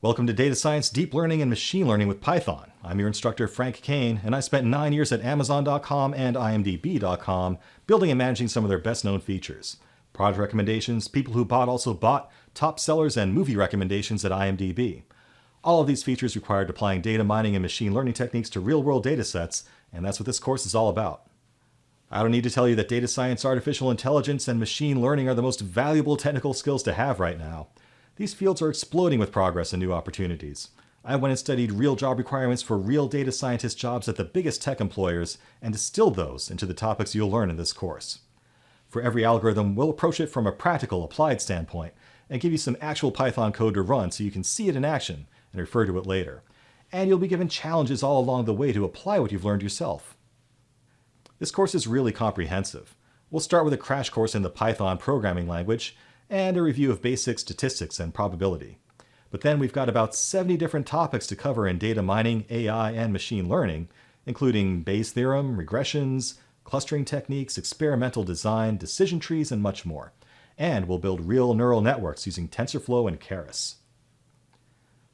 Welcome to Data Science, Deep Learning, and Machine Learning with Python. I'm your instructor, Frank Kane, and I spent 9 years at Amazon.com and IMDb.com building and managing some of their best-known features. Product recommendations, people who also bought, top sellers, and movie recommendations at IMDb. All of these features required applying data mining and machine learning techniques to real-world data sets, and that's what this course is all about. I don't need to tell you that data science, artificial intelligence, and machine learning are the most valuable technical skills to have right now. These fields are exploding with progress and new opportunities. I went and studied real job requirements for real data scientist jobs at the biggest tech employers and distilled those into the topics you'll learn in this course. For every algorithm, we'll approach it from a practical, applied standpoint and give you some actual Python code to run so you can see it in action and refer to it later. And you'll be given challenges all along the way to apply what you've learned yourself. This course is really comprehensive. We'll start with a crash course in the Python programming language and a review of basic statistics and probability. But then we've got about 70 different topics to cover in data mining, AI, and machine learning, including Bayes' theorem, regressions, clustering techniques, experimental design, decision trees, and much more. And we'll build real neural networks using TensorFlow and Keras.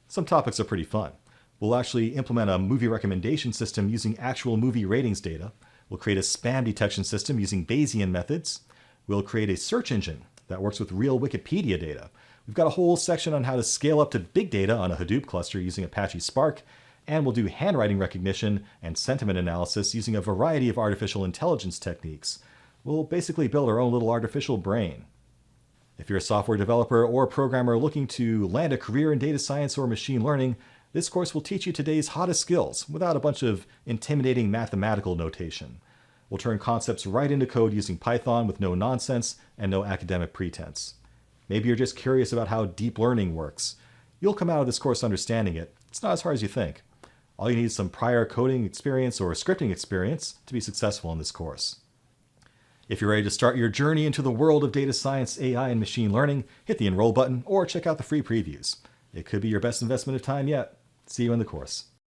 Some topics are pretty fun. We'll actually implement a movie recommendation system using actual movie ratings data. We'll create a spam detection system using Bayesian methods. We'll create a search engine that works with real Wikipedia data. We've got a whole section on how to scale up to big data on a Hadoop cluster using Apache Spark, and we'll do handwriting recognition and sentiment analysis using a variety of artificial intelligence techniques. We'll basically build our own little artificial brain. If you're a software developer or programmer looking to land a career in data science or machine learning, this course will teach you today's hottest skills without a bunch of intimidating mathematical notation. We'll turn concepts right into code using Python with no nonsense and no academic pretense. Maybe you're just curious about how deep learning works. You'll come out of this course understanding it. It's not as hard as you think. All you need is some prior coding experience or scripting experience to be successful in this course. If you're ready to start your journey into the world of data science, AI, and machine learning, hit the enroll button or check out the free previews. It could be your best investment of time yet. See you in the course.